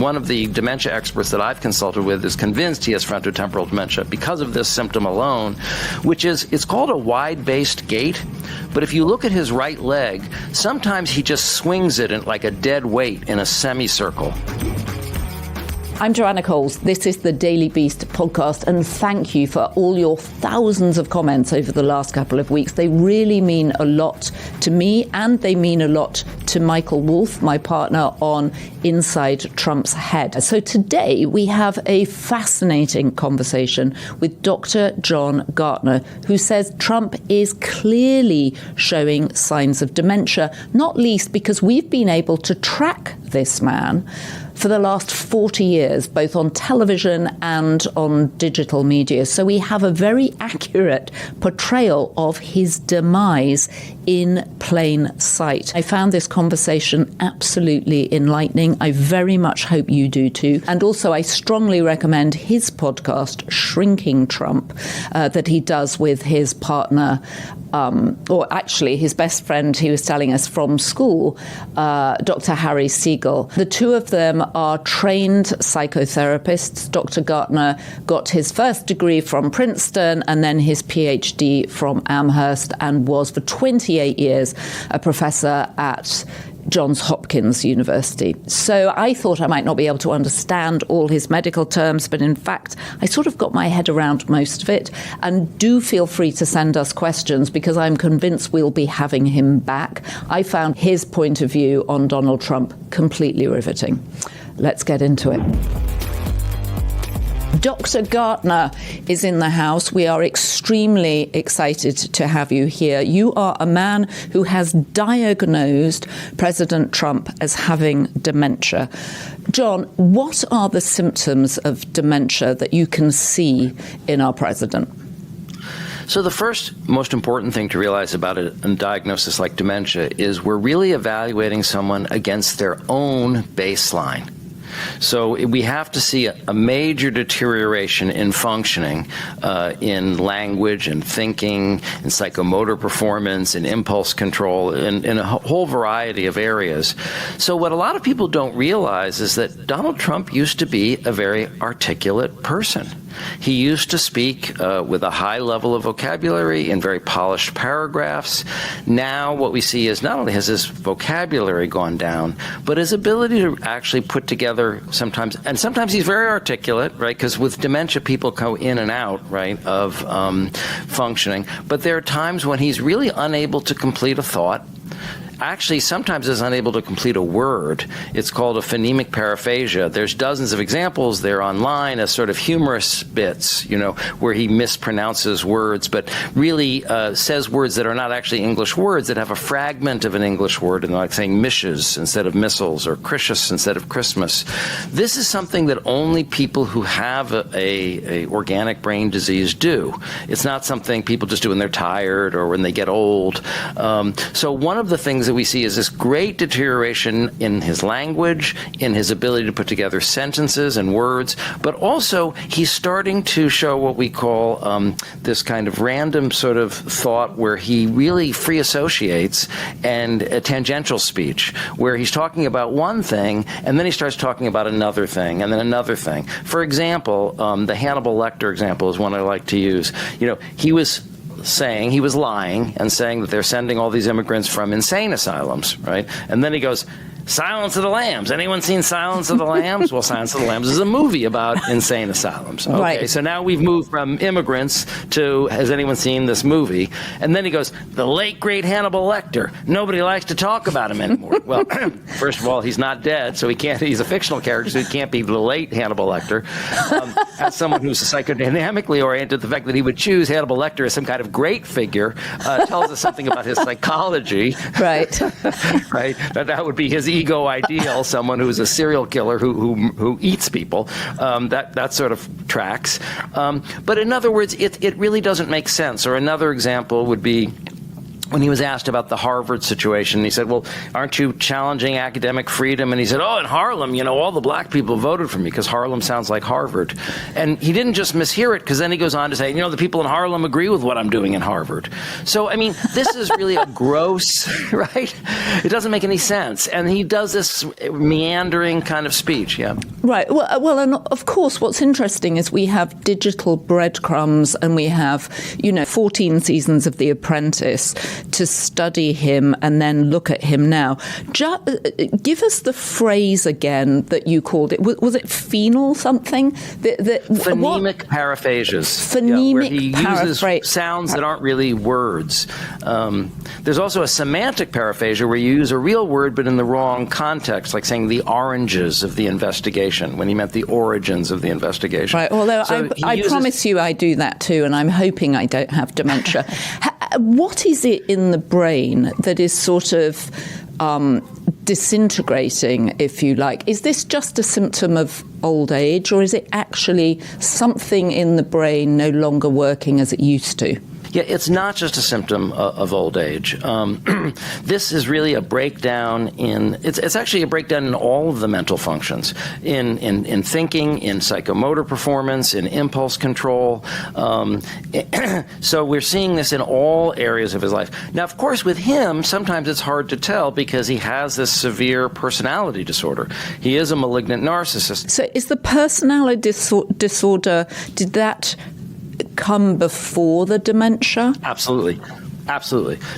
One of the dementia experts that I've consulted with is convinced he has frontotemporal dementia because of this symptom alone, which is, it's called a wide-based gait. But if you look at his right leg, sometimes he just swings it in like a dead weight in a semicircle. I'm Joanna Coles. This is the Daily Beast podcast, and thank you for all your thousands of comments over the last couple of weeks. They really mean a lot to me, and they mean a lot to Michael Wolff, my partner on Inside Trump's Head. So today we have a fascinating conversation with Dr. John Gartner, who says Trump is clearly showing signs of dementia, not least because we've been able to track this man for the last 40 years, both on television and on digital media. So we have a very accurate portrayal of his demise in plain sight. I found this conversation absolutely enlightening. I very much hope you do too. And also I strongly recommend his podcast, Shrinking Trump, that he does with his partner, or actually his best friend he was telling us from school, Dr. Harry Siegel. The two of them are trained psychotherapists. Dr. Gartner got his first degree from Princeton and then his PhD from Amherst, and was for 28 years a professor at Johns Hopkins University. So I thought I might not be able to understand all his medical terms, but in fact, I sort of got my head around most of it. And do feel free to send us questions, because I'm convinced we'll be having him back. I found his point of view on Donald Trump completely riveting. Let's get into it. Dr. Gartner is in the house. We are extremely excited to have you here. You are a man who has diagnosed President Trump as having dementia. John, what are the symptoms of dementia that you can see in our president? So the first most important thing to realize about a diagnosis like dementia is we're really evaluating someone against their own baseline. So we have to see a major deterioration in functioning, in language and thinking, in psychomotor performance, in impulse control, in a whole variety of areas. So what a lot of people don't realize is that Donald Trump used to be a very articulate person. He used to speak with a high level of vocabulary in very polished paragraphs. Now what we see is not only has his vocabulary gone down, but his ability to actually put together sometimes he's very articulate, right? Because with dementia, people go in and out, right, of functioning. But there are times when he's really unable to complete a thought. Actually, sometimes is unable to complete a word. It's called a phonemic paraphasia. There's dozens of examples there online as sort of humorous bits, where he mispronounces words, but really says words that are not actually English words, that have a fragment of an English word, and like saying mishes instead of missiles, or Christmas instead of Christmas. This is something that only people who have a organic brain disease do. It's not something people just do when they're tired or when they get old. So one of the things that we see is this great deterioration in his language, in his ability to put together sentences and words, but also he's starting to show what we call this kind of random sort of thought where he really free associates, and a tangential speech where he's talking about one thing and then he starts talking about another thing and then another thing. For example, the Hannibal Lecter example is one I like to use. He was lying and saying that they're sending all these immigrants from insane asylums, right? And then he goes, Silence of the Lambs. Anyone seen Silence of the Lambs? Well, Silence of the Lambs is a movie about insane asylums. Okay, right. So now we've moved from immigrants to, has anyone seen this movie? And then he goes, the late, great Hannibal Lecter. Nobody likes to talk about him anymore. Well, first of all, he's not dead, so he's a fictional character, so he can't be the late Hannibal Lecter. As someone who's psychodynamically oriented, the fact that he would choose Hannibal Lecter as some kind of great figure tells us something about his psychology. Right. Right? That would be his ego ideal, someone who's a serial killer who eats people. That sort of tracks. But in other words, it really doesn't make sense. Or another example would be when he was asked about the Harvard situation, he said, well, aren't you challenging academic freedom? And he said, oh, in Harlem, all the black people voted for me because Harlem sounds like Harvard. And he didn't just mishear it, because then he goes on to say, the people in Harlem agree with what I'm doing in Harvard. So, this is really a gross, right? It doesn't make any sense. And he does this meandering kind of speech, yeah. Right. Well, and of course, what's interesting is we have digital breadcrumbs, and we have, 14 seasons of The Apprentice to study him and then look at him now. Give us the phrase again that you called it. Was it phenol something? Phonemic paraphasias. Phonemic where he uses sounds that aren't really words. There's also a semantic paraphasia where you use a real word but in the wrong context, like saying the oranges of the investigation when he meant the origins of the investigation. Right, although so I promise you I do that too, and I'm hoping I don't have dementia. What is it in the brain that is sort of disintegrating, if you like? Is this just a symptom of old age, or is it actually something in the brain no longer working as it used to? Yeah, it's not just a symptom of old age. This is really a breakdown it's actually a breakdown in all of the mental functions, in thinking, in psychomotor performance, in impulse control. So we're seeing this in all areas of his life. Now, of course, with him, sometimes it's hard to tell because he has this severe personality disorder. He is a malignant narcissist. So is the personality disorder, did that come before the dementia? Absolutely.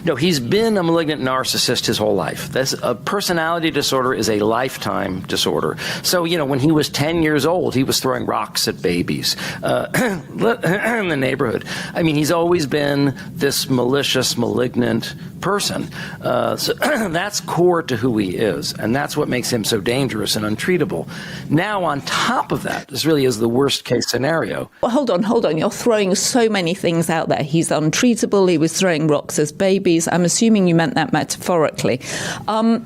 No, he's been a malignant narcissist his whole life. A personality disorder is a lifetime disorder. So, when he was 10 years old, he was throwing rocks at babies in the neighborhood. He's always been this malicious, malignant person. So that's core to who he is, and that's what makes him so dangerous and untreatable. Now, on top of that, this really is the worst case scenario. Well, hold on. You're throwing so many things out there. He's untreatable. He was throwing rocks as babies. I'm assuming you meant that metaphorically. No,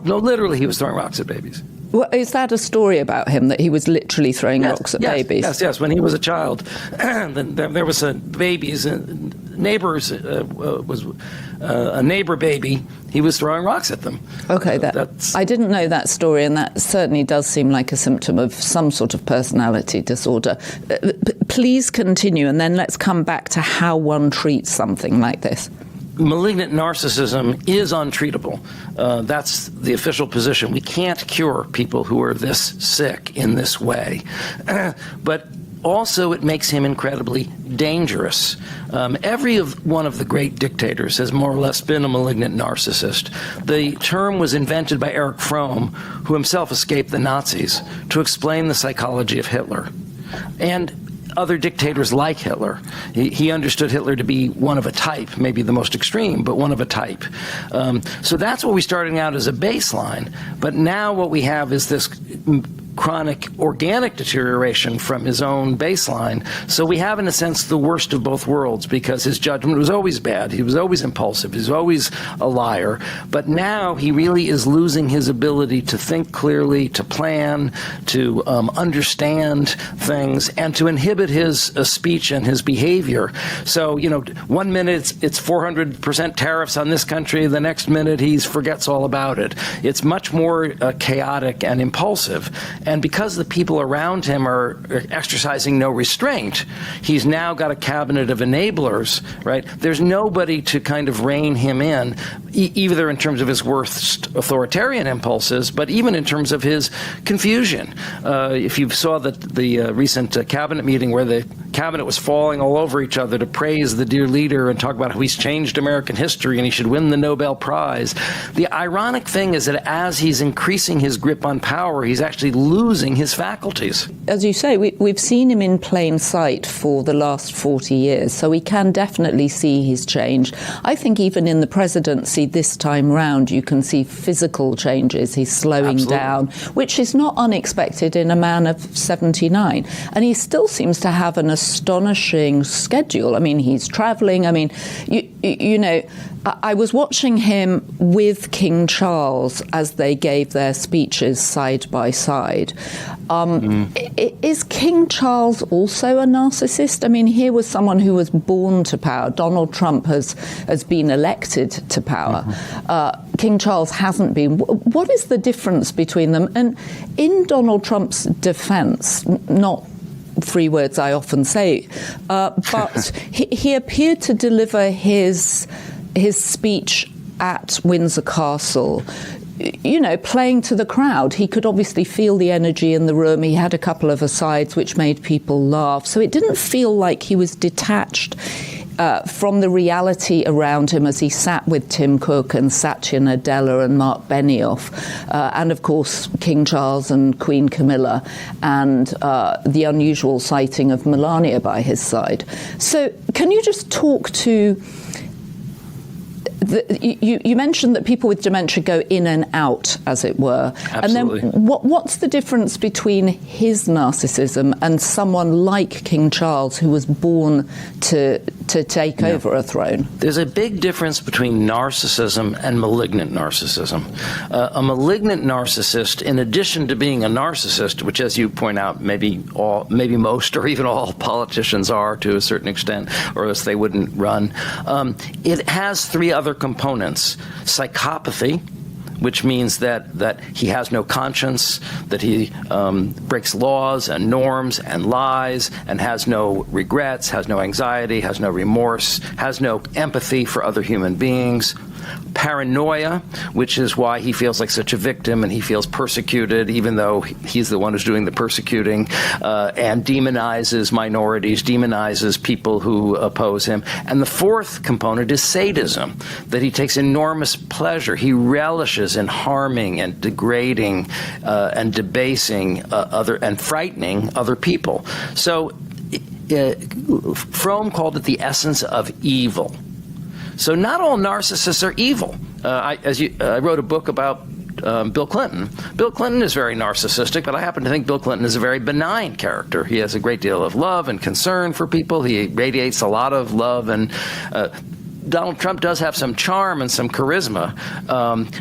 literally, he was throwing rocks at babies. Well, is that a story about him, that he was literally throwing rocks at babies? Yes. When he was a child, there was a baby's neighbors was a neighbor baby. He was throwing rocks at them. Okay, I didn't know that story, and that certainly does seem like a symptom of some sort of personality disorder. Please continue, and then let's come back to how one treats something like this. Malignant narcissism is untreatable. That's the official position. We can't cure people who are this sick in this way. But also, it makes him incredibly dangerous. Every one of the great dictators has more or less been a malignant narcissist. The term was invented by Erich Fromm, who himself escaped the Nazis, to explain the psychology of Hitler. And other dictators like Hitler. He understood Hitler to be one of a type, maybe the most extreme, but one of a type. So that's what we're starting out as a baseline. But now what we have is this chronic organic deterioration from his own baseline. So we have, in a sense, the worst of both worlds, because his judgment was always bad. He was always impulsive. He was always a liar. But now he really is losing his ability to think clearly, to plan, to understand things, and to inhibit his speech and his behavior. So, 1 minute it's 400% tariffs on this country. The next minute he forgets all about it. It's much more chaotic and impulsive. And because the people around him are exercising no restraint, he's now got a cabinet of enablers, right? There's nobody to kind of rein him in, either in terms of his worst authoritarian impulses, but even in terms of his confusion. If you saw the recent cabinet meeting where the cabinet was falling all over each other to praise the dear leader and talk about how he's changed American history and he should win the Nobel Prize, the ironic thing is that as he's increasing his grip on power, he's actually losing his faculties. As you say, we've seen him in plain sight for the last 40 years, so we can definitely see his change. I think even in the presidency this time round, you can see physical changes. He's slowing down, which is not unexpected in a man of 79. And he still seems to have an astonishing schedule. I mean, he's traveling. I mean, you know, I was watching him with King Charles as they gave their speeches side by side. Is King Charles also a narcissist? I mean, here was someone who was born to power. Donald Trump has been elected to power. King Charles hasn't been. What is the difference between them? And in Donald Trump's defense, not three words I often say, but he appeared to deliver his speech at Windsor Castle, you know, playing to the crowd. He could obviously feel the energy in the room. He had a couple of asides which made people laugh. So it didn't feel like he was detached from the reality around him as he sat with Tim Cook and Satya Nadella and Mark Benioff, and of course King Charles and Queen Camilla, and the unusual sighting of Melania by his side. So can you just talk to... You mentioned that people with dementia go in and out, as it were. Absolutely. And then what's the difference between his narcissism and someone like King Charles, who was born to take over a throne? There's a big difference between narcissism and malignant narcissism. A malignant narcissist, in addition to being a narcissist, which, as you point out, maybe most or even all politicians are to a certain extent, or else they wouldn't run, it has three other components: psychopathy, which means that he has no conscience, that he breaks laws and norms and lies and has no regrets, has no anxiety, has no remorse, has no empathy for other human beings. Paranoia, which is why he feels like such a victim and he feels persecuted, even though he's the one who's doing the persecuting, and demonizes minorities, demonizes people who oppose him. And the fourth component is sadism, that he takes enormous pleasure. He relishes in harming and degrading and debasing and frightening other people. So Fromm called it the essence of evil. So not all narcissists are evil. I wrote a book about Bill Clinton. Bill Clinton is very narcissistic, but I happen to think Bill Clinton is a very benign character. He has a great deal of love and concern for people. He radiates a lot of love, and Donald Trump does have some charm and some charisma,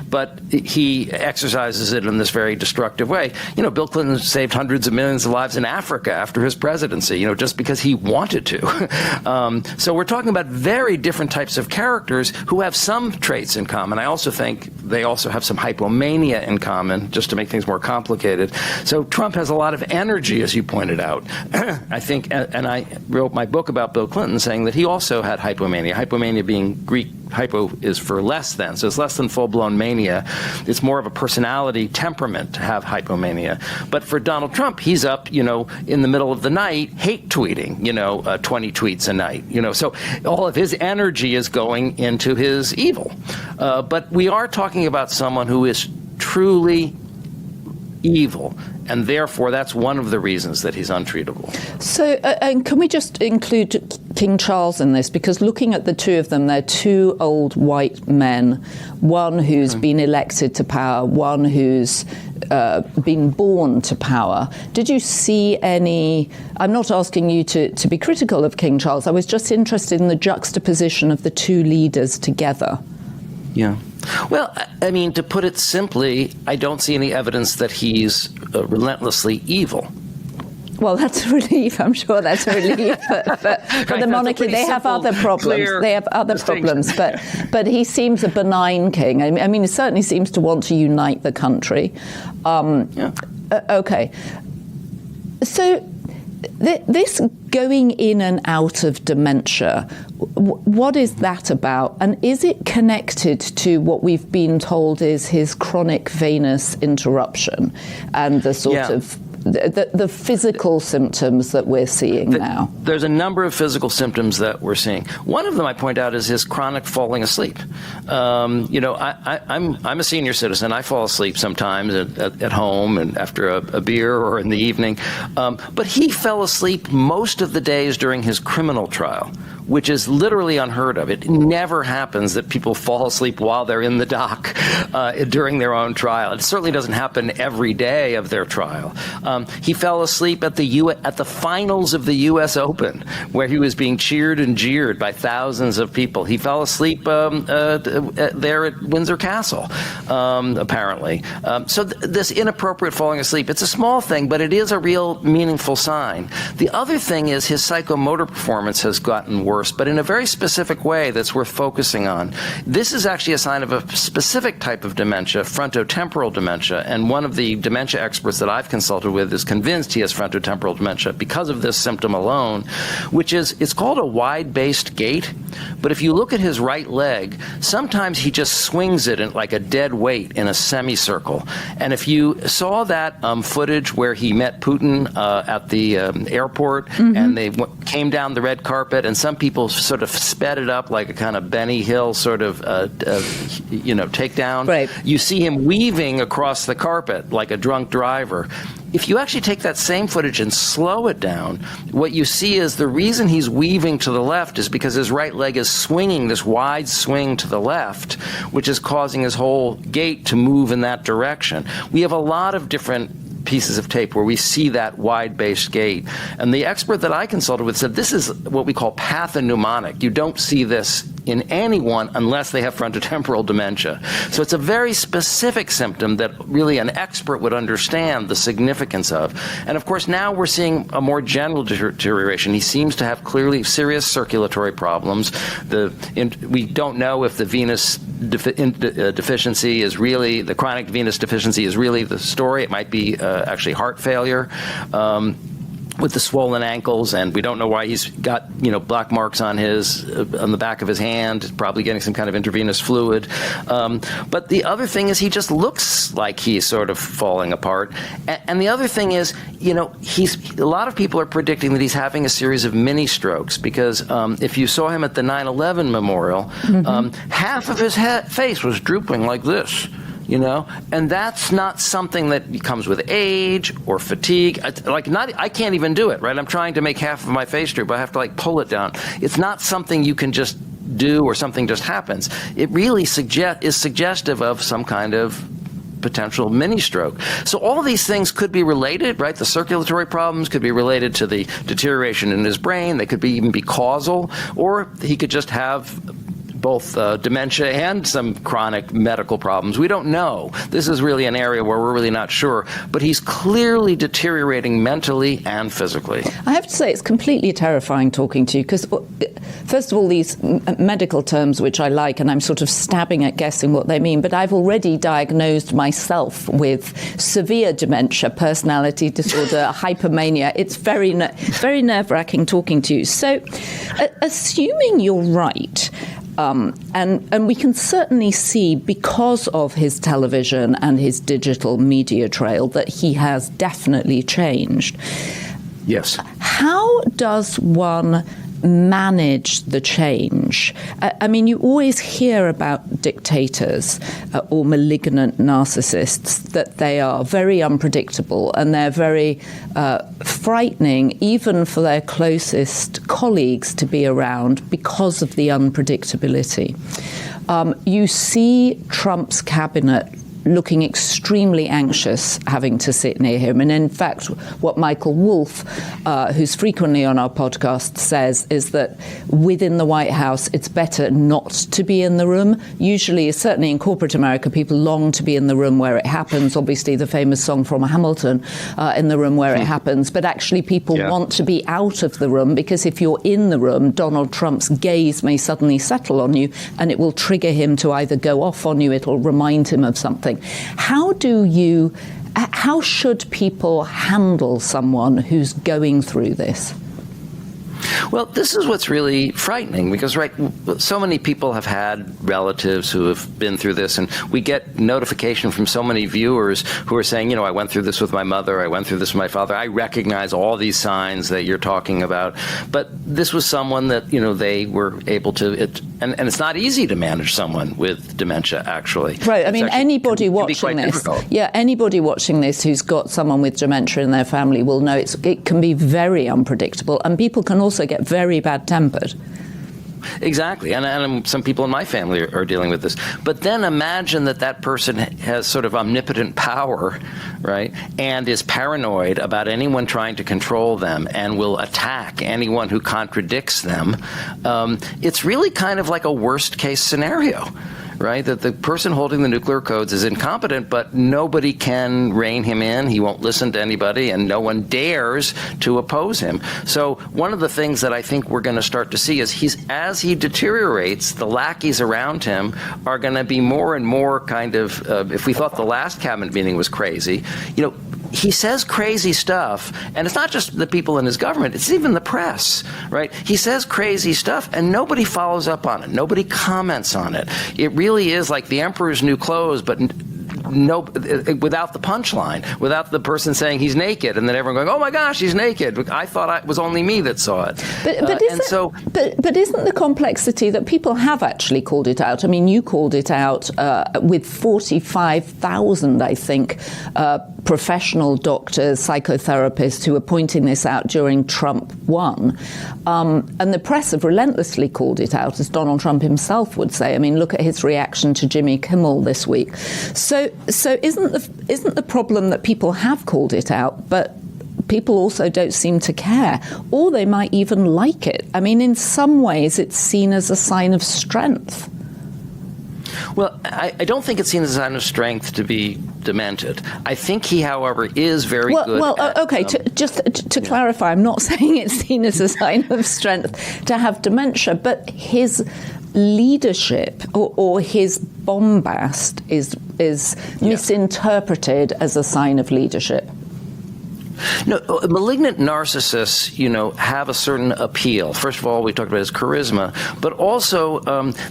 but he exercises it in this very destructive way. You know, Bill Clinton saved hundreds of millions of lives in Africa after his presidency, you know, just because he wanted to. So we're talking about very different types of characters who have some traits in common. I also think they also have some hypomania in common, just to make things more complicated. So Trump has a lot of energy, as you pointed out. I think, and I wrote my book about Bill Clinton saying that he also had hypomania. Hypomania being Greek, hypo is for less than, so it's less than full-blown mania. It's more of a personality temperament to have hypomania. But for Donald Trump, he's up, you know, in the middle of the night, hate tweeting, you know, 20 tweets a night, you know. So all of his energy is going into his evil. But we are talking about someone who is truly evil, and therefore that's one of the reasons that he's untreatable. So, and can we just include King Charles in this? Because looking at the two of them, they're two old white men, one who's been elected to power, one who's been born to power. Did you see any... I'm not asking you to be critical of King Charles. I was just interested in the juxtaposition of the two leaders together. Yeah. Well, I mean, to put it simply, I don't see any evidence that he's relentlessly evil. Well, that's a relief. I'm sure that's a relief. For the monarchy, they have other problems. They have other problems. But he seems a benign king. I mean, he certainly seems to want to unite the country. Okay. So this going in and out of dementia, what is that about? And is it connected to what we've been told is his chronic venous interruption and the sort of the physical symptoms that we're seeing now? There's a number of physical symptoms that we're seeing. One of them I point out is his chronic falling asleep. You know, I'm a senior citizen. I fall asleep sometimes at home and after a beer or in the evening. But he fell asleep most of the days during his criminal trial, which is literally unheard of. It never happens that people fall asleep while they're in the dock during their own trial. It certainly doesn't happen every day of their trial. He fell asleep at the finals of the U.S. Open, where he was being cheered and jeered by thousands of people. He fell asleep there at Windsor Castle, apparently. So this inappropriate falling asleep, it's a small thing, but it is a real meaningful sign. The other thing is his psychomotor performance has gotten worse, but in a very specific way that's worth focusing on. This is actually a sign of a specific type of dementia, frontotemporal dementia, and one of the dementia experts that I've consulted with is convinced he has frontotemporal dementia because of this symptom alone, which is, it's called a wide-based gait, but if you look at his right leg, sometimes he just swings it in like a dead weight in a semicircle. And if you saw that footage where he met Putin at the airport, and they came down the red carpet, and some people sort of sped it up like a kind of Benny Hill sort of takedown. Right. You see him weaving across the carpet like a drunk driver. If you actually take that same footage and slow it down, what you see is the reason he's weaving to the left is because his right leg is swinging this wide swing to the left, which is causing his whole gait to move in that direction. We have a lot of different pieces of tape where we see that wide-based gait. And the expert that I consulted with said this is what we call pathognomonic. You don't see this in anyone unless they have frontotemporal dementia. So it's a very specific symptom that really an expert would understand the significance of. And of course, now we're seeing a more general deterioration. He seems to have clearly serious circulatory problems. We don't know if the venous deficiency is really, the chronic venous deficiency is really the story. It might be actually heart failure. With the swollen ankles, and we don't know why he's got black marks on the back of his hand, probably getting some kind of intravenous fluid. But the other thing is he just looks like he's sort of falling apart. And the other thing is, a lot of people are predicting that he's having a series of mini strokes because if you saw him at the 9/11 memorial, half of his face was drooping like this. And that's not something that comes with age or fatigue. I can't even do it, right? I'm trying to make half of my face droop. I have to pull it down. It's not something you can just do or something just happens. It really is suggestive of some kind of potential mini stroke. So all of these things could be related, right? The circulatory problems could be related to the deterioration in his brain. They could even be causal, or he could just have both dementia and some chronic medical problems. We don't know. This is really an area where we're really not sure, but he's clearly deteriorating mentally and physically. I have to say it's completely terrifying talking to you because, first of all, these medical terms, which I like, and I'm sort of stabbing at guessing what they mean, but I've already diagnosed myself with severe dementia, personality disorder, hypomania. It's very nerve-wracking talking to you. So, assuming you're right, and we can certainly see, because of his television and his digital media trail, that he has definitely changed. Yes. How does one manage the change? I mean, you always hear about dictators or malignant narcissists, that they are very unpredictable and they're very frightening, even for their closest colleagues to be around because of the unpredictability. You see Trump's cabinet looking extremely anxious having to sit near him. And in fact, what Michael Wolff, who's frequently on our podcast, says is that within the White House, it's better not to be in the room. Usually, certainly in corporate America, people long to be in the room where it happens. Obviously, the famous song from Hamilton, in the room where it happens. But actually, people want to be out of the room because if you're in the room, Donald Trump's gaze may suddenly settle on you and it will trigger him to either go off on you, it'll remind him of something. How should people handle someone who's going through this? Well, this is what's really frightening because, right, so many people have had relatives who have been through this, and we get notification from so many viewers who are saying, I went through this with my mother, I went through this with my father, I recognize all these signs that you're talking about. But this was someone that, they were able to, and it's not easy to manage someone with dementia, actually. Right, I mean, anybody watching this, anybody watching this who's got someone with dementia in their family will know it can be very unpredictable, and people can also get very bad-tempered. Exactly. And some people in my family are dealing with this. But then imagine that person has sort of omnipotent power, right, and is paranoid about anyone trying to control them and will attack anyone who contradicts them. It's really kind of like a worst-case scenario, right? That the person holding the nuclear codes is incompetent, but nobody can rein him in. He won't listen to anybody, and no one dares to oppose him. So one of the things that I think we're going to start to see is as he deteriorates, the lackeys around him are going to be more and more kind of, if we thought the last cabinet meeting was crazy, he says crazy stuff, and it's not just the people in his government, it's even the press, right? He says crazy stuff, and nobody follows up on it. Nobody comments on it. It really is like the emperor's new clothes, but without the punchline, without the person saying he's naked, and then everyone going, "Oh my gosh, he's naked! I thought it was only me that saw it." But isn't the complexity that people have actually called it out? I mean, you called it out with 45,000, I think, professional doctors, psychotherapists who were pointing this out during Trump won, and the press have relentlessly called it out, as Donald Trump himself would say. I mean, look at his reaction to Jimmy Kimmel this week. So isn't the problem that people have called it out, but people also don't seem to care, or they might even like it? I mean, in some ways, it's seen as a sign of strength. Well, I don't think it's seen as a sign of strength to be demented. I think he, however, is very good. Okay, to clarify, I'm not saying it's seen as a sign of strength to have dementia, but his leadership or his bombast is misinterpreted as a sign of leadership. No, malignant narcissists, have a certain appeal. First of all, we talked about his charisma, but also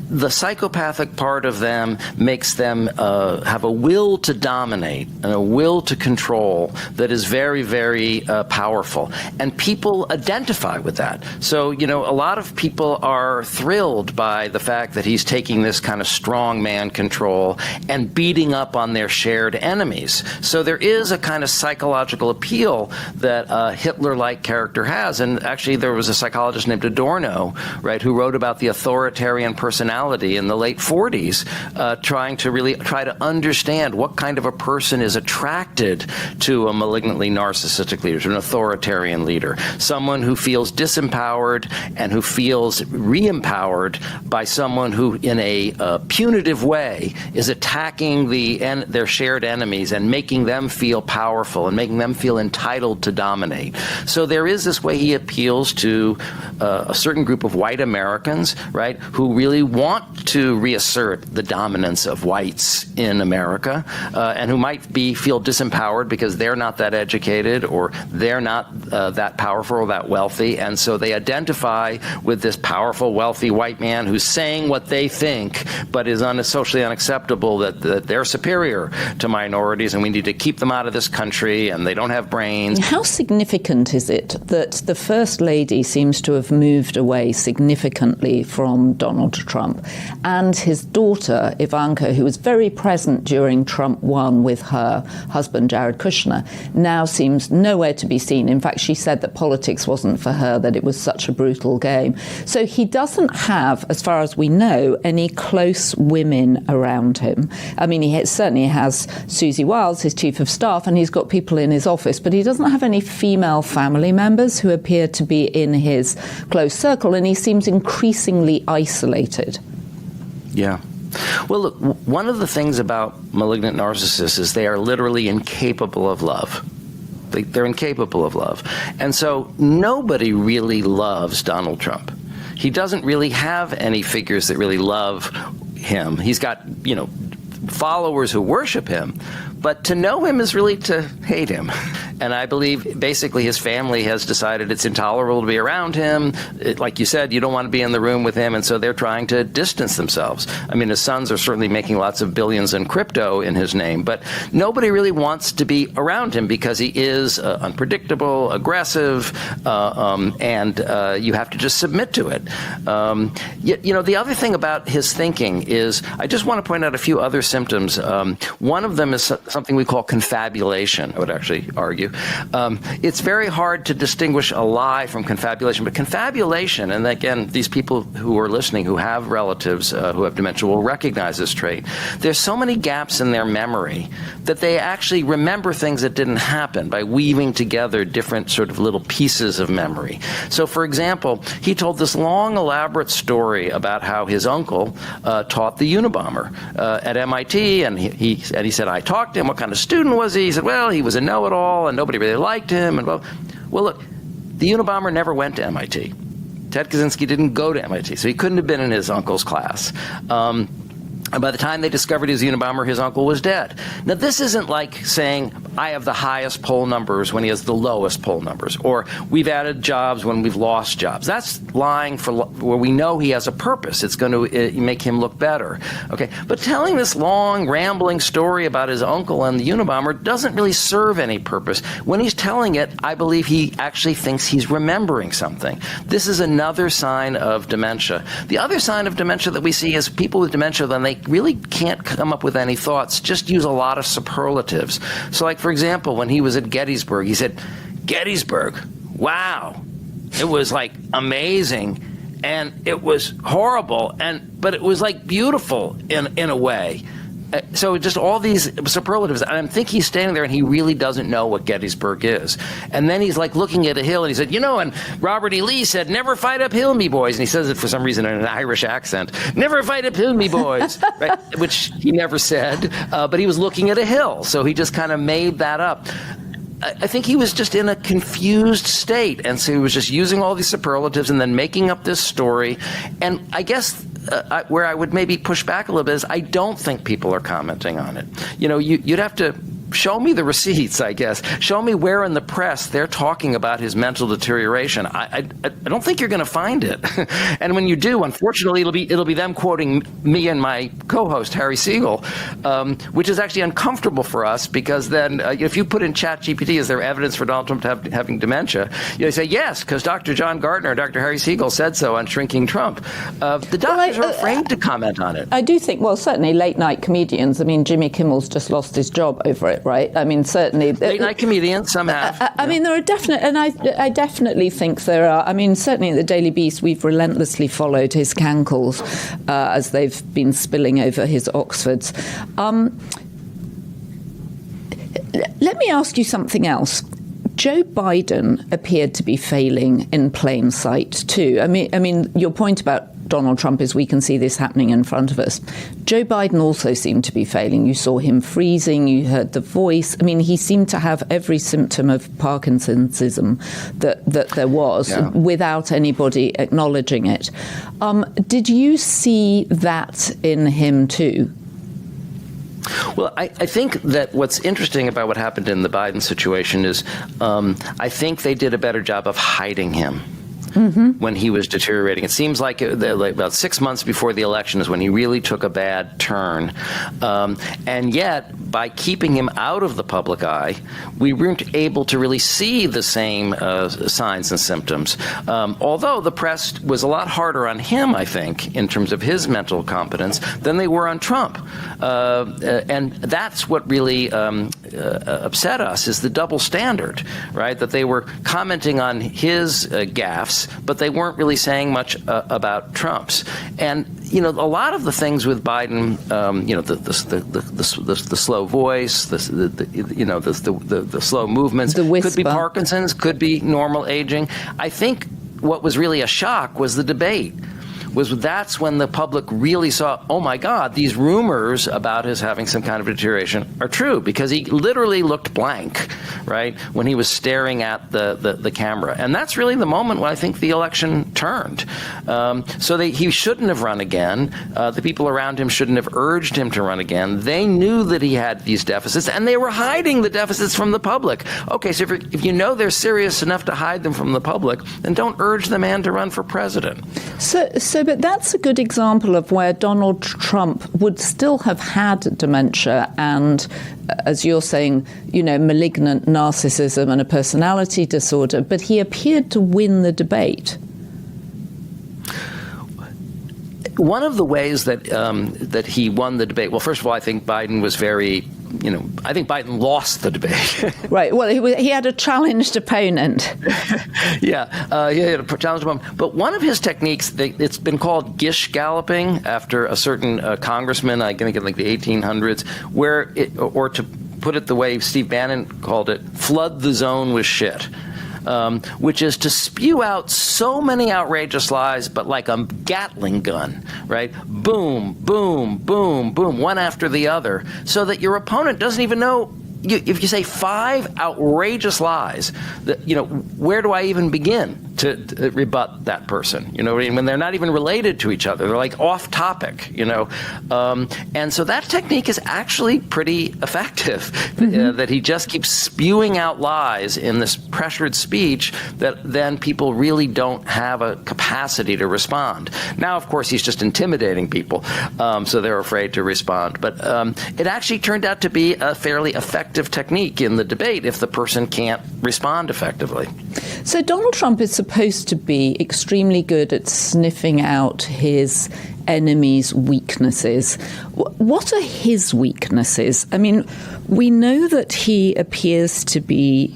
the psychopathic part of them makes them have a will to dominate and a will to control that is very, very powerful. And people identify with that. So, a lot of people are thrilled by the fact that he's taking this kind of strong man control and beating up on their shared enemies. So there is a kind of psychological appeal that a Hitler-like character has. And actually, there was a psychologist named Adorno, right, who wrote about the authoritarian personality in the late 40s, trying to understand what kind of a person is attracted to a malignantly narcissistic leader, to an authoritarian leader, someone who feels disempowered and who feels re-empowered by someone who, in a punitive way, is attacking their shared enemies and making them feel powerful and making them feel entitled to dominate. So there is this way he appeals to a certain group of white Americans, right, who really want to reassert the dominance of whites in America, and who might feel disempowered because they're not that educated or they're not that powerful or that wealthy, and so they identify with this powerful, wealthy white man who's saying what they think, but is socially unacceptable, that they're superior to minorities and we need to keep them out of this country and they don't have brains. How significant is it that the First Lady seems to have moved away significantly from Donald Trump, and his daughter, Ivanka, who was very present during Trump won with her husband, Jared Kushner, now seems nowhere to be seen. In fact, she said that politics wasn't for her, that it was such a brutal game. So he doesn't have, as far as we know, any close women around him. I mean, he certainly has Susie Wiles, his chief of staff, and he's got people in his office, but he doesn't have any female family members who appear to be in his close circle, and he seems increasingly isolated. Yeah. Well, look, one of the things about malignant narcissists is they are literally incapable of love. They're incapable of love. And so nobody really loves Donald Trump. He doesn't really have any figures that really love him. He's got, followers who worship him, but to know him is really to hate him. And I believe basically his family has decided it's intolerable to be around him. Like you said, you don't want to be in the room with him, and so they're trying to distance themselves. I mean, his sons are certainly making lots of billions in crypto in his name, but nobody really wants to be around him because he is unpredictable, aggressive, and you have to just submit to it. The other thing about his thinking is, I just want to point out a few other symptoms. One of them is something we call confabulation, I would actually argue. you. It's very hard to distinguish a lie from confabulation. But confabulation, and again, these people who are listening who have relatives who have dementia will recognize this trait. There's so many gaps in their memory that they actually remember things that didn't happen by weaving together different sort of little pieces of memory. So, for example, he told this long, elaborate story about how his uncle taught the Unabomber at MIT, and he said, I talked to him. What kind of student was he? He said, well, he was a know-it-all, and nobody really liked him. And well, look, the Unabomber never went to MIT. Ted Kaczynski didn't go to MIT, so he couldn't have been in his uncle's class. And by the time they discovered his Unabomber, his uncle was dead. Now, this isn't like saying, I have the highest poll numbers when he has the lowest poll numbers, or we've added jobs when we've lost jobs. That's lying for where we know he has a purpose. It's going to make him look better. Okay, but telling this long, rambling story about his uncle and the Unabomber doesn't really serve any purpose. When he's telling it, I believe he actually thinks he's remembering something. This is another sign of dementia. The other sign of dementia that we see is people with dementia, then they really can't come up with any thoughts, just use a lot of superlatives. So, like, for example, when he was at Gettysburg, he said, Gettysburg, wow, it was like amazing, and it was horrible, but it was like beautiful in a way. So just all these superlatives, and I think he's standing there and he really doesn't know what Gettysburg is. And then he's like looking at a hill and he said, and Robert E. Lee said, never fight uphill, me boys. And he says it for some reason in an Irish accent, never fight uphill, me boys, right? Which he never said, but he was looking at a hill. So he just kind of made that up. I think he was just in a confused state, and so he was just using all these superlatives and then making up this story. And I guess where I would maybe push back a little bit is I don't think people are commenting on it. You'd have to show me the receipts, I guess. Show me where in the press they're talking about his mental deterioration. I don't think you're going to find it. And when you do, unfortunately, it'll be them quoting me and my co-host, Harry Siegel, which is actually uncomfortable for us because then if you put in ChatGPT, is there evidence for Donald Trump having dementia? You say, yes, because Dr. John Gartner and Dr. Harry Siegel said so on Shrinking Trump. The doctors are afraid to comment on it. I do think, certainly late-night comedians. I mean, Jimmy Kimmel's just lost his job over it, right? I mean, certainly. Late-night comedians, some have. I mean, there are definite, and I definitely think there are. I mean, certainly at the Daily Beast, we've relentlessly followed his cankles as they've been spilling over his Oxfords. Let me ask you something else. Joe Biden appeared to be failing in plain sight too. I mean, your point about Donald Trump is we can see this happening in front of us. Joe Biden also seemed to be failing. You saw him freezing, you heard the voice. I mean, he seemed to have every symptom of Parkinson'sism that there was without anybody acknowledging it. Did you see that in him too? Well, I think that what's interesting about what happened in the Biden situation is I think they did a better job of hiding him. When he was deteriorating. It seems like about 6 months before the election is when he really took a bad turn. And yet, by keeping him out of the public eye, we weren't able to really see the same signs and symptoms. Although the press was a lot harder on him, I think, in terms of his mental competence than they were on Trump. And that's what really upset us, is the double standard, right? That they were commenting on his gaffes, but they weren't really saying much about Trump's. And a lot of the things with Biden, the slow voice, the slow movements, could be Parkinson's, could be normal aging. I think what was really a shock was the debate. That's when the public really saw, oh my God, these rumors about his having some kind of deterioration are true, because he literally looked blank, right, when he was staring at the camera. And that's really the moment when I think the election turned. He shouldn't have run again. The people around him shouldn't have urged him to run again. They knew that he had these deficits, and they were hiding the deficits from the public. Okay, so if you know they're serious enough to hide them from the public, then don't urge the man to run for president. But that's a good example of where Donald Trump would still have had dementia and, as you're saying, malignant narcissism and a personality disorder, but he appeared to win the debate. One of the ways that he won the debate, well, first of all, I think Biden was very I think Biden lost the debate. Right. Well, he had a challenged opponent. He had a challenged opponent. But one of his techniques, it's been called gish galloping after a certain congressman, I think in like the 1800s, or to put it the way Steve Bannon called it, flood the zone with shit. Which is to spew out so many outrageous lies, but like a Gatling gun, right? Boom, boom, boom, boom, one after the other, so that your opponent doesn't even know. If you say 5 outrageous lies, where do I even begin to rebut that person? You know what I mean? When they're not even related to each other, they're like off topic. And so that technique is actually pretty effective. That he just keeps spewing out lies in this pressured speech that then people really don't have a capacity to respond. Now, of course, he's just intimidating people, so they're afraid to respond. But it actually turned out to be a fairly effective technique in the debate if the person can't respond effectively. So Donald Trump is supposed to be extremely good at sniffing out his enemies' weaknesses. What are his weaknesses? I mean, we know that he appears to be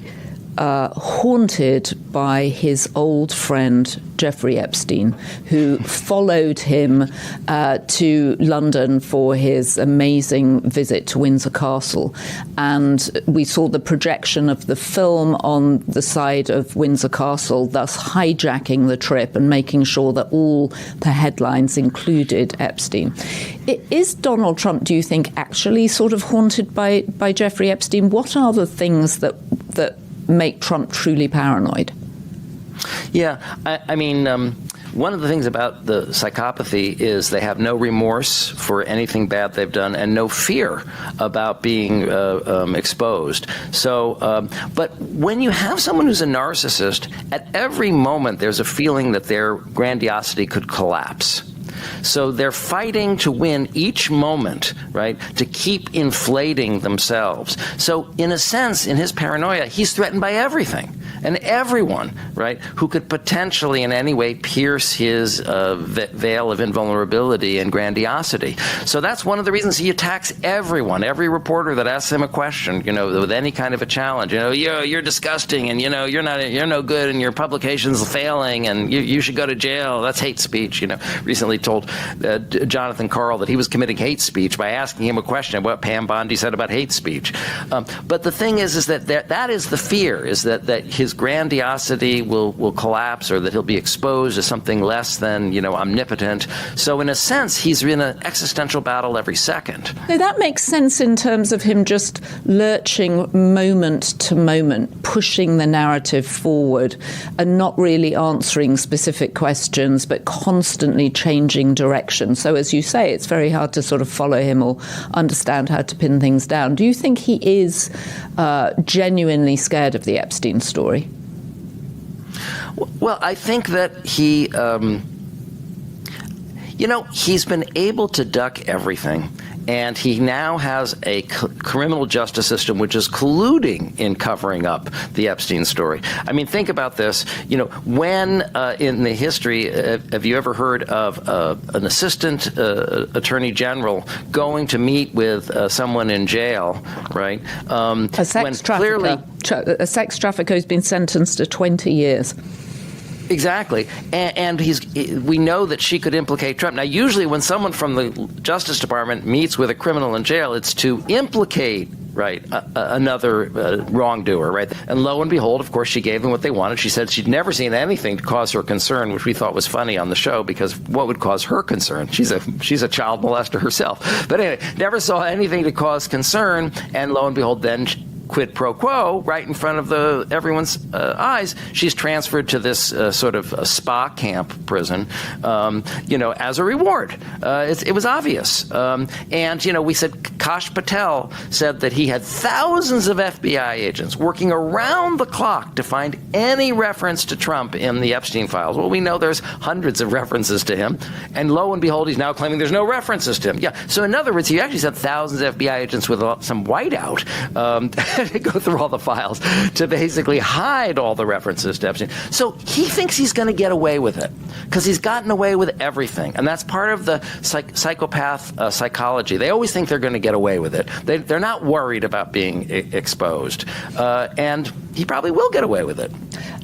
haunted by his old friend Jeffrey Epstein, who followed him to London for his amazing visit to Windsor Castle. And we saw the projection of the film on the side of Windsor Castle, thus hijacking the trip and making sure that all the headlines included Epstein. Is Donald Trump, do you think, actually sort of haunted by Jeffrey Epstein? What are the things that make Trump truly paranoid? Yeah, I mean, one of the things about the psychopathy is they have no remorse for anything bad they've done and no fear about being exposed. So, but when you have someone who's a narcissist, at every moment there's a feeling that their grandiosity could collapse. So they're fighting to win each moment, right, to keep inflating themselves. So in a sense, in his paranoia, he's threatened by everything and everyone, right, who could potentially in any way pierce his veil of invulnerability and grandiosity. So that's one of the reasons he attacks everyone, every reporter that asks him a question, with any kind of a challenge. You're disgusting, and you're no good, and your publication's failing, and you should go to jail. That's hate speech. Recently told Jonathan Karl that he was committing hate speech by asking him a question about what Pam Bondi said about hate speech. But the thing is that is the fear, is that his grandiosity will collapse, or that he'll be exposed as something less than, omnipotent. So in a sense, he's in an existential battle every second. No, that makes sense in terms of him just lurching moment to moment, pushing the narrative forward and not really answering specific questions, but constantly changing direction. So as you say, it's very hard to sort of follow him or understand how to pin things down. Do you think he is genuinely scared of the Epstein story? Well, I think that he, he's been able to duck everything. And he now has a criminal justice system which is colluding in covering up the Epstein story. I mean, think about this. When in the history, have you ever heard of an assistant attorney general going to meet with someone in jail, right? A sex trafficker. A sex trafficker who's been sentenced to 20 years. Exactly. And we know that she could implicate Trump. Now, usually when someone from the Justice Department meets with a criminal in jail, it's to implicate, right, another wrongdoer, right? And lo and behold, of course, she gave them what they wanted. She said she'd never seen anything to cause her concern, which we thought was funny on the show, because what would cause her concern? She's a child molester herself. But anyway, never saw anything to cause concern, and lo and behold, then quid pro quo, right in front of everyone's eyes, she's transferred to this sort of a spa camp prison, as a reward. It was obvious. And we said Kash Patel said that he had thousands of FBI agents working around the clock to find any reference to Trump in the Epstein files. Well, we know there's hundreds of references to him. And lo and behold, he's now claiming there's no references to him. Yeah. So in other words, he actually sent thousands of FBI agents with some whiteout. to go through all the files to basically hide all the references to Epstein. So he thinks he's going to get away with it because he's gotten away with everything. And that's part of the psychopath psychology. They always think they're going to get away with it. They're not worried about being exposed. And he probably will get away with it.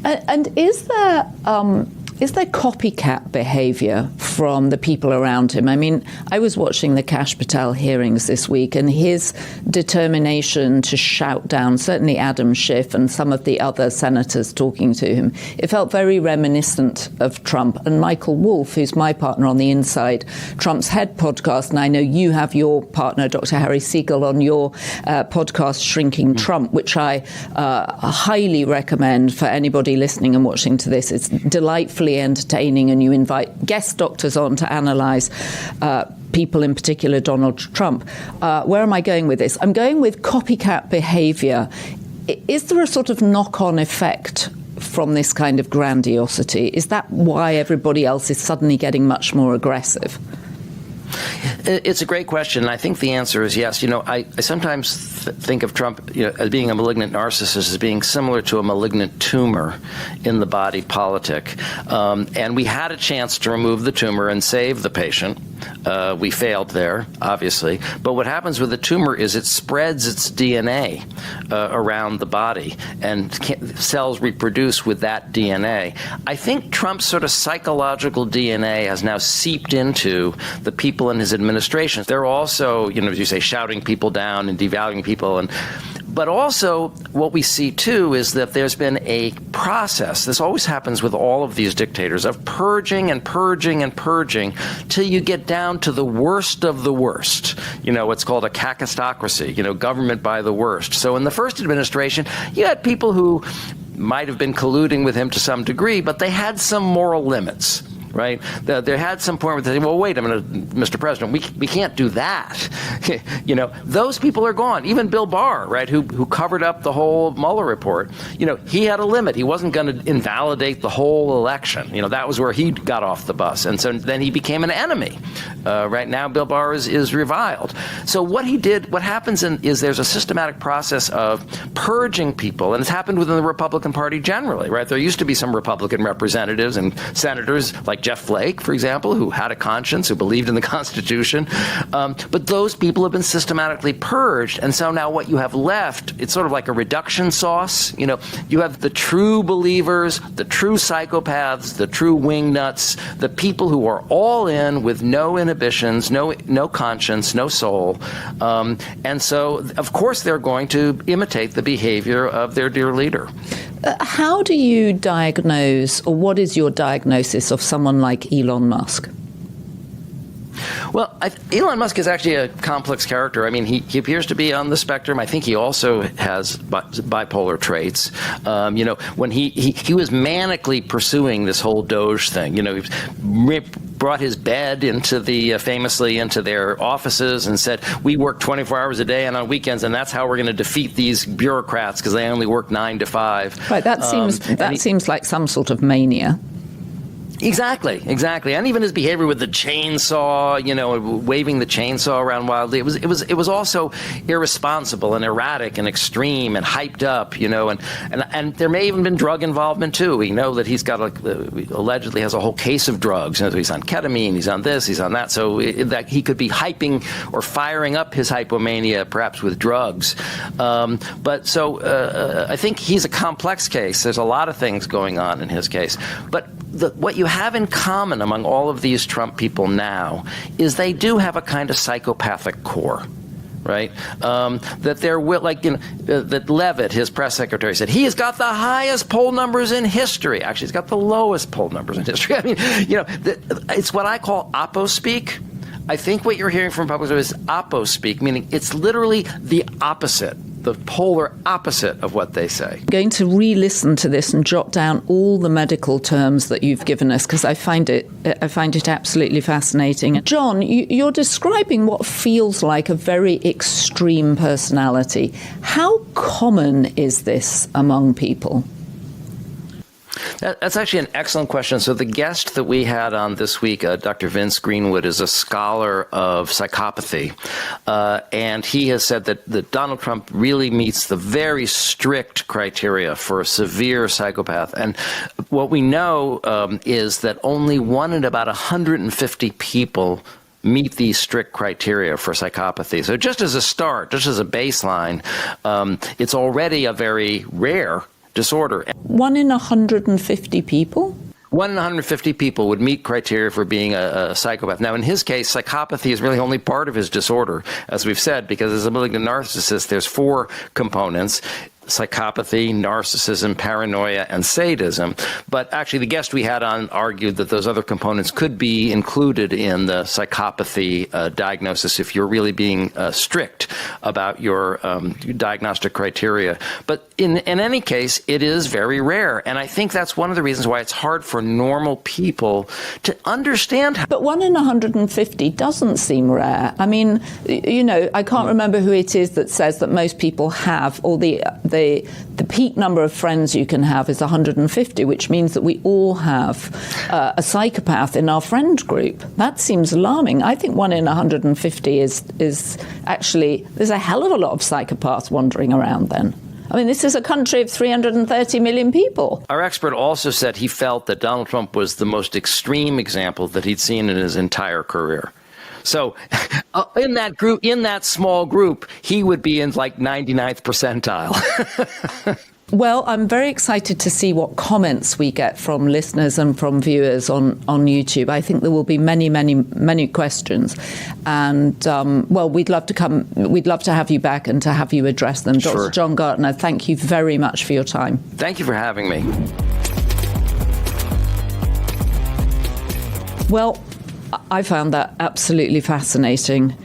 And is there copycat behavior from the people around him? I mean, I was watching the Kash Patel hearings this week, and his determination to shout down certainly Adam Schiff and some of the other senators talking to him, it felt very reminiscent of Trump. And Michael Wolff, who's my partner on the Inside Trump's Head podcast, and I know you have your partner, Dr. Harry Siegel, on your podcast, Shrinking Trump, which I highly recommend for anybody listening and watching to this. It's delightfully entertaining, and you invite guest doctors on to analyse people, in particular Donald Trump. Where am I going with this? I'm going with copycat behaviour. Is there a sort of knock-on effect from this kind of grandiosity? Is that why everybody else is suddenly getting much more aggressive? It's a great question, and I think the answer is yes. I sometimes think of Trump as being a malignant narcissist, as being similar to a malignant tumor in the body politic. And we had a chance to remove the tumor and save the patient. We failed there, obviously. But what happens with the tumor is it spreads its DNA around the body, and cells reproduce with that DNA. I think Trump's sort of psychological DNA has now seeped into the people in his administration. They're also, as you say, shouting people down and devaluing people. But also what we see, too, is that there's been a process. This always happens with all of these dictators, of purging and purging and purging till you get down to the worst of the worst. What's called a kakistocracy, government by the worst. So in the first administration, you had people who might have been colluding with him to some degree, but they had some moral limits. Right? There had some point where they say, well, wait a minute, Mr. President, we can't do that. Those people are gone. Even Bill Barr, right, who covered up the whole Mueller report, he had a limit. He wasn't going to invalidate the whole election. That was where he got off the bus. And so then he became an enemy. Right now, Bill Barr is reviled. So what happens is there's a systematic process of purging people, and it's happened within the Republican Party generally, right? There used to be some Republican representatives and senators like Jeff Flake, for example, who had a conscience, who believed in the Constitution. But those people have been systematically purged. And so now what you have left, it's sort of like a reduction sauce. You have the true believers, the true psychopaths, the true wingnuts, the people who are all in with no inhibitions, no conscience, no soul. And so, of course, they're going to imitate the behavior of their dear leader. How do you diagnose, or what is your diagnosis of someone like Elon Musk? Well, Elon Musk is actually a complex character. I mean, he appears to be on the spectrum. I think he also has bipolar traits. When he was manically pursuing this whole Doge thing, he brought his bed famously into their offices and said, we work 24 hours a day and on weekends, and that's how we're going to defeat these bureaucrats because they only work 9 to 5. Right, that seems like some sort of mania. Exactly. And even his behavior with the chainsaw, waving the chainsaw around wildly, it was also irresponsible and erratic and extreme and hyped up, and there may even been drug involvement too. We know that he's got allegedly has a whole case of drugs. He's on ketamine, he's on this, he's on that. So that he could be hyping or firing up his hypomania, perhaps with drugs. But I think he's a complex case. There's a lot of things going on in his case, but what you have in common among all of these Trump people now is they do have a kind of psychopathic core, right? That they're that Leavitt, his press secretary, said he has got the highest poll numbers in history. Actually, he's got the lowest poll numbers in history. I mean, it's what I call oppo-speak. I think what you're hearing from Republicans is oppo-speak, meaning it's literally the opposite, the polar opposite of what they say. I'm going to re-listen to this and jot down all the medical terms that you've given us because I find it absolutely fascinating. John, you're describing what feels like a very extreme personality. How common is this among people? That's actually an excellent question. So the guest that we had on this week, Dr. Vince Greenwood, is a scholar of psychopathy. And he has said that Donald Trump really meets the very strict criteria for a severe psychopath. And what we know is that only 1 in about 150 people meet these strict criteria for psychopathy. So just as a start, just as a baseline, it's already a very rare disorder. 1 in 150 people? 1 in 150 people would meet criteria for being a psychopath. Now, in his case, psychopathy is really only part of his disorder, as we've said, because as a malignant narcissist, there's 4 components: psychopathy, narcissism, paranoia, and sadism. But actually, the guest we had on argued that those other components could be included in the psychopathy diagnosis if you're really being strict about your diagnostic criteria. But in any case, it is very rare. And I think that's one of the reasons why it's hard for normal people to understand. But 1 in 150 doesn't seem rare. I mean, I can't remember who it is that says that most people have, or the peak number of friends you can have is 150, which means that we all have a psychopath in our friend group. That seems alarming. I think 1 in 150 is actually, there's a hell of a lot of psychopaths wandering around then. I mean, this is a country of 330 million people. Our expert also said he felt that Donald Trump was the most extreme example that he'd seen in his entire career. So in that group, in that small group, he would be in like 99th percentile. Well, I'm very excited to see what comments we get from listeners and from viewers on YouTube. I think there will be many, many, many questions. And, we'd love to have you back and to have you address them. Sure. Dr. John Gartner, thank you very much for your time. Thank you for having me. Well, I found that absolutely fascinating.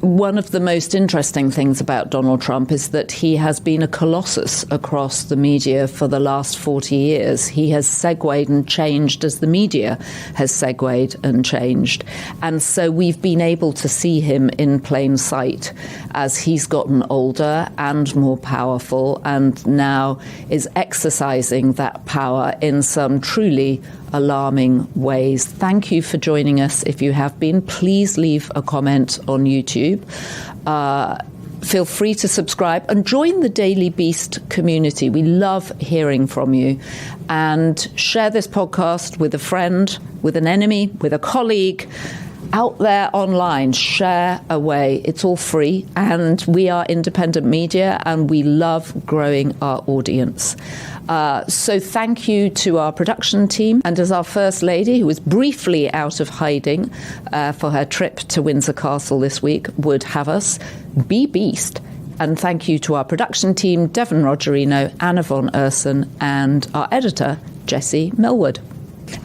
One of the most interesting things about Donald Trump is that he has been a colossus across the media for the last 40 years. He has segued and changed as the media has segued and changed. And so we've been able to see him in plain sight as he's gotten older and more powerful and now is exercising that power in some truly alarming ways. Thank you for joining us. If you have been, please leave a comment on YouTube. Feel free to subscribe and join the Daily Beast community. We love hearing from you. And share this podcast with a friend, with an enemy, with a colleague. Out there online, share away. It's all free. And we are independent media and we love growing our audience. So thank you to our production team. And as our First Lady, who was briefly out of hiding for her trip to Windsor Castle this week, would have us, be beast. And thank you to our production team, Devon Rogerino, Anna von Urson, and our editor, Jessie Millwood.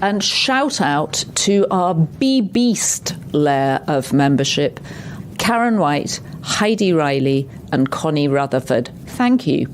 And shout out to our Be Beast layer of membership, Karen White, Heidi Riley, and Connie Rutherford. Thank you.